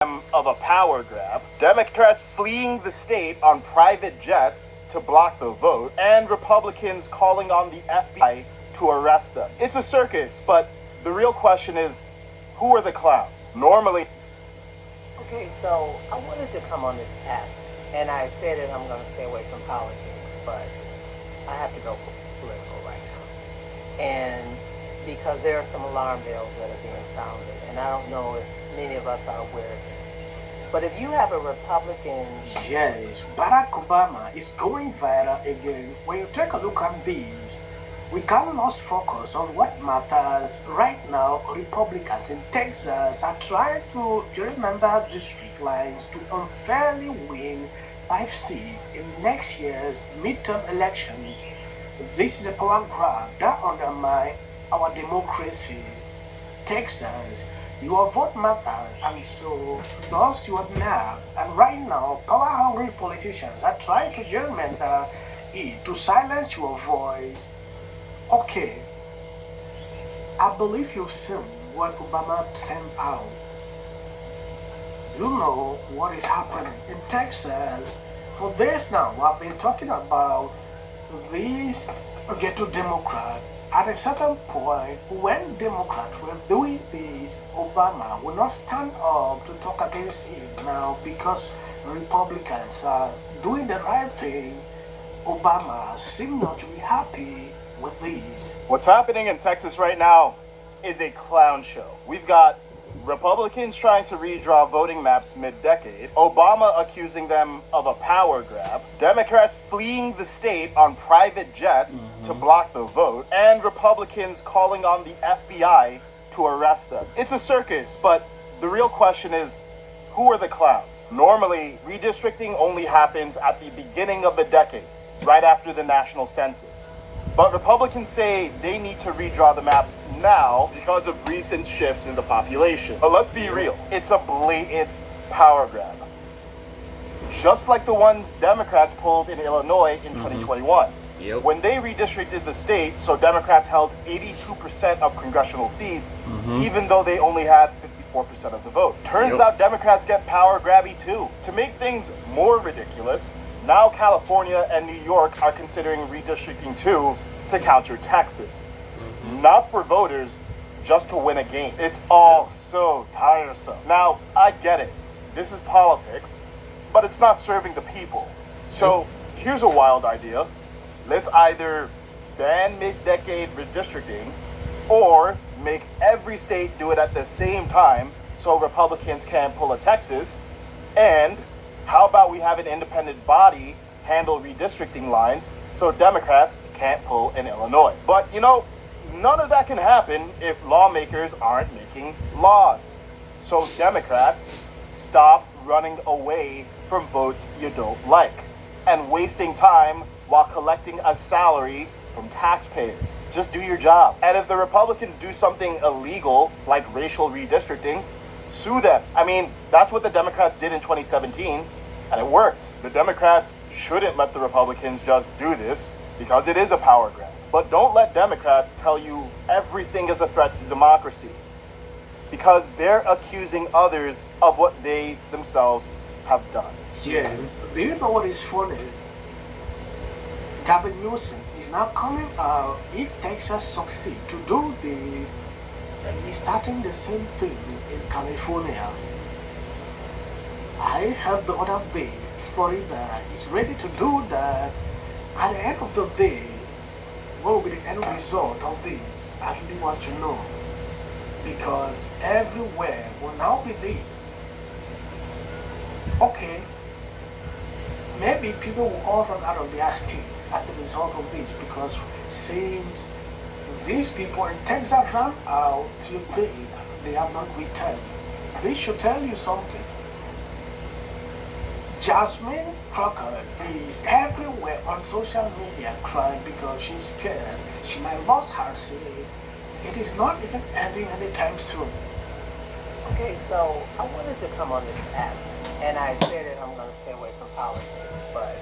Of a power grab, Democrats fleeing the state on private jets to block the vote, and Republicans calling on the FBI to arrest them. It's a circus, but the real question is, who are the clowns? Normally, Okay, so I wanted to come on this app, and I said that I'm going to stay away from politics, but I have to go political right now. And because there are some alarm bells that are being sounded, and I don't know if many of us are aware of this. But if you have a Republican... Yes, Barack Obama is going viral again. When you take a look at these, we can't lose focus on what matters. Right now, Republicans in Texas are trying to gerrymander district lines to unfairly win 5 seats in next year's midterm elections. This is a power grab that undermines our democracy. Texas, your vote matters, and so does your nerve. And right now, power-hungry politicians are trying to gerrymander it to silence your voice. Okay, I believe you've seen what Obama sent out. You know what is happening in Texas. For days now, I've been talking about these ghetto Democrats. At a certain point, when Democrats were doing this, Obama will not stand up to talk against it now because Republicans are doing the right thing. Obama seems not to be happy with these. what's happening in Texas right now is a clown show. We've got Republicans trying to redraw voting maps mid-decade, Obama accusing them of a power grab, Democrats fleeing the state on private jets to block the vote, and Republicans calling on the FBI to arrest them. It's a circus, but the real question is, who are the clowns? Normally, redistricting only happens at the beginning of the decade, right after the national census. But Republicans say they need to redraw the maps now because of recent shifts in the population. But let's be real, it's a blatant power grab. Just like the ones Democrats pulled in Illinois in 2021. Yep. When they redistricted the state, so Democrats held 82% of congressional seats, even though they only had 54% of the vote. Turns out Democrats get power grabby too. To make things more ridiculous, now California and New York are considering redistricting too to counter Texas. Not for voters, just to win a game. It's all so tiresome. Now, I get it. This is politics, but it's not serving the people. So here's a wild idea. Let's either ban mid-decade redistricting or make every state do it at the same time so Republicans can't pull a Texas. And how about we have an independent body handle redistricting lines so Democrats can't pull in Illinois? But you know, none of that can happen if lawmakers aren't making laws. So Democrats, stop running away from votes you don't like and wasting time while collecting a salary from taxpayers. Just do your job. And if the Republicans do something illegal, like racial redistricting, sue them. I mean, that's what the Democrats did in 2017, and it worked. The Democrats shouldn't let the Republicans just do this because it is a power grab. But don't let Democrats tell you everything is a threat to democracy, because they're accusing others of what they themselves have done. Yes, do you know what is funny? Gavin Newsom is now coming out if Texas succeed to do this, and he's starting the same thing in California. I heard the other day Florida is ready to do that. At the end of the day, what will be the end result of this? I really want to know. Because everywhere will now be this. Okay, maybe people will all run out of their states as a result of this, because seems these people in Texas ran out till date, they have not returned. This should tell you something. Jasmine Crockett is everywhere on social media crying because she's scared she might lose her seat. It is not even ending anytime soon. Okay, so I wanted to come on this app, and I said that I'm going to stay away from politics, but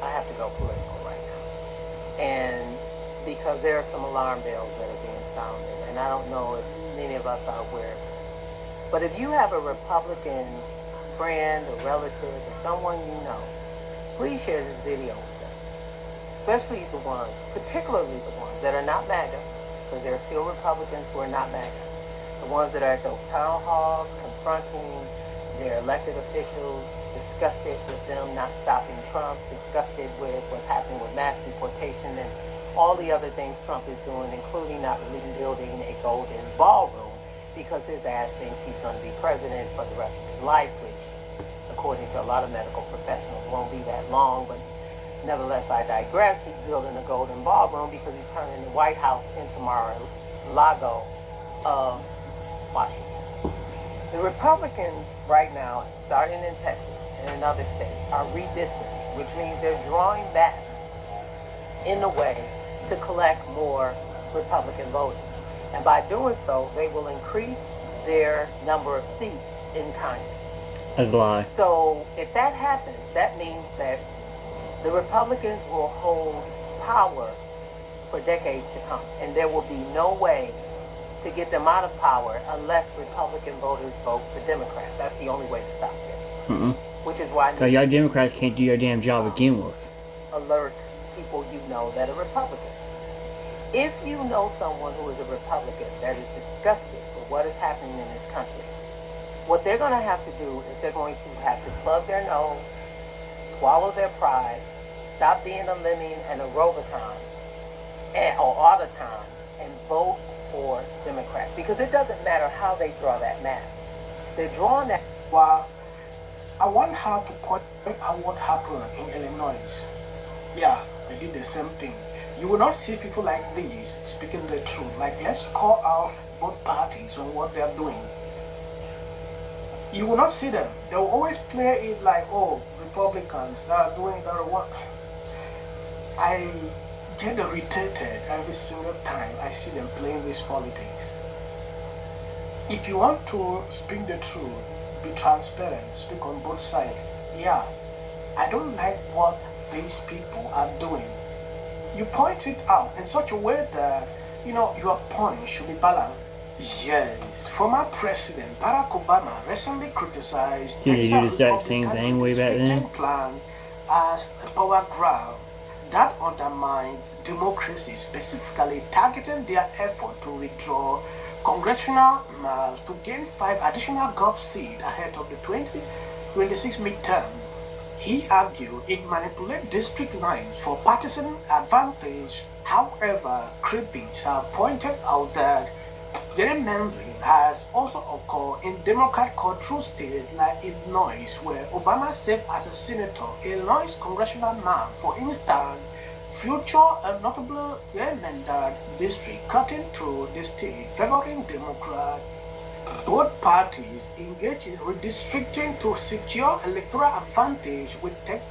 I have to go political right now. And because there are some alarm bells that are being sounded, and I don't know if many of us are aware of this. But if you have a Republican friend or relative or someone you know, please share this video with them. Especially the ones, particularly the ones that are not MAGA, because there are still Republicans who are not MAGA. The ones that are at those town halls confronting their elected officials, disgusted with them not stopping Trump, disgusted with what's happening with mass deportation and all the other things Trump is doing, including not really building a golden ballroom because his ass thinks he's going to be president for the rest of his life, which, according to a lot of medical professionals, won't be that long. But nevertheless, I digress. He's building a golden ballroom because he's turning the White House into Mar-a-Lago of Washington. The Republicans right now, starting in Texas and in other states, are redistricting, which means they're drawing maps in a way to collect more Republican voters. And by doing so, they will increase their number of seats in Congress. That's a lie. So if that happens, that means that the Republicans will hold power for decades to come. And there will be no way to get them out of power unless Republican voters vote for Democrats. That's the only way to stop this. Which is why Because y'all Democrats can't do your damn job to begin with. alert people you know that are Republicans. If you know someone who is a Republican that is disgusted with what is happening in this country, what they're going to have to do is they're going to have to plug their nose, swallow their pride, stop being a lemming and a roboton or autoton, and vote for Democrats. Because it doesn't matter how they draw that map. They're drawing that. Well, I want her to point out what happened in Illinois. Yeah, they did the same thing. You will not see people like these speaking the truth. Like, let's call out both parties on what they're doing. You will not see them. They will always play it like, oh, Republicans are doing that or what. I get irritated every single time I see them playing this politics. If you want to speak the truth, be transparent, speak on both sides. Yeah, I don't like what these people are doing. You point it out in such a way that, your point should be balanced. Yes, former President Barack Obama recently criticized Did he do the Texas exact same Republican thing way back then? redistricting plan as a power grab that undermined democracy, specifically targeting their effort to withdraw congressional maps to gain 5 additional Gov seats ahead of the 2026 midterm. He argued it manipulated district lines for partisan advantage. However, critics have pointed out that gerrymandering has also occurred in Democrat-controlled states like Illinois, where Obama served as a senator. Illinois congressional map, for instance, featured a notable gerrymandered district cutting through the state, favoring Democrats. Both parties engaged in redistricting to secure electoral advantage with Texas.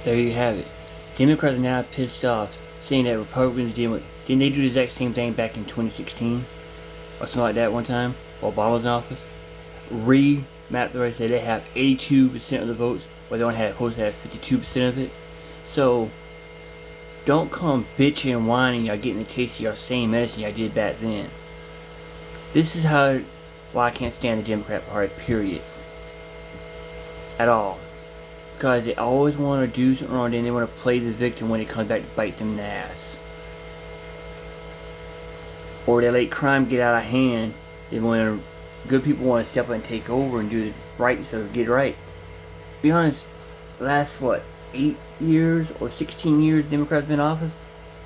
There you have it. Democrats are now pissed off, saying that Republicans didn't they do the exact same thing back in 2016? Or something like that one time, while Obama was in office? Remapped the race, say they have 82% of the votes, where they only had supposed to have 52% of it. So, don't come bitching and whining y'all getting a taste of your same medicine y'all did back then. This is why I can't stand the Democrat Party, period. At all. Because they always want to do something wrong, then they want to play the victim when it comes back to bite them in the ass. Or they let crime get out of hand, then when good people want to step up and take over and do the right stuff, get it right. Be honest, last 8 years or 16 years Democrats been in office?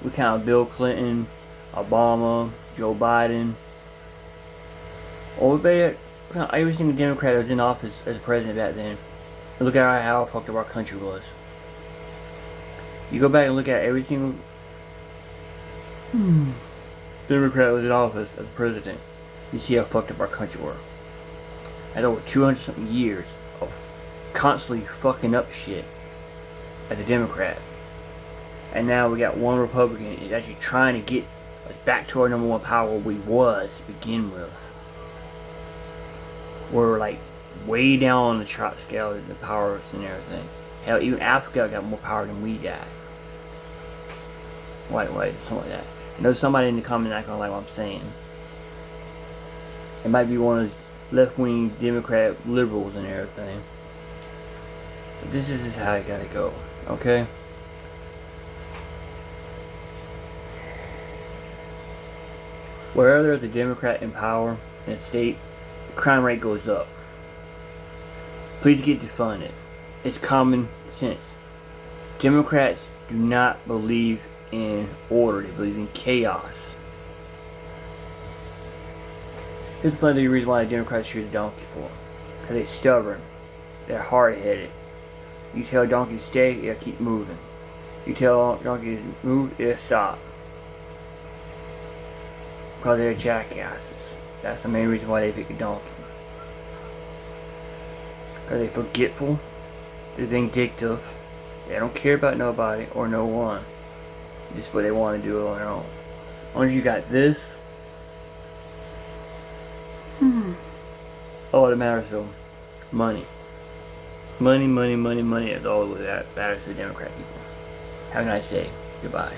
We count Bill Clinton, Obama, Joe Biden. Or we count every single Democrat that was in office as president back then. And look at how fucked up our country was. You go back and look at every single Democrat that was in office as president. You see how fucked up our country were. Had over 200 something years of constantly fucking up shit as a Democrat. And now we got one Republican is actually trying to get us back to our number one power we was to begin with. We're like way down on the chart scale in the powers and everything. Hell, even Africa got more power than we got. Wait, something like that. I know somebody in the comments not gonna like what I'm saying. It might be one of those left-wing Democrat liberals and everything. But this is just how it gotta go, okay? Wherever there's a Democrat in power in a state, the crime rate goes up. Please get defunded. It's common sense. Democrats do not believe in order, they believe in chaos. Here's another reason why the Democrats choose a donkey for. Because they're stubborn. They're hard-headed. You tell a donkey to stay, it'll keep moving. You tell a donkey to move, it'll stop. Because they're jackasses. That's the main reason why they pick a donkey. Because they're forgetful, they're vindictive, they don't care about nobody or no one. Just what they want to do on their own. As long as you got this, all that matters though, money. Money, money, money, money is all that matters to the Democrat people. Have a nice day. Goodbye.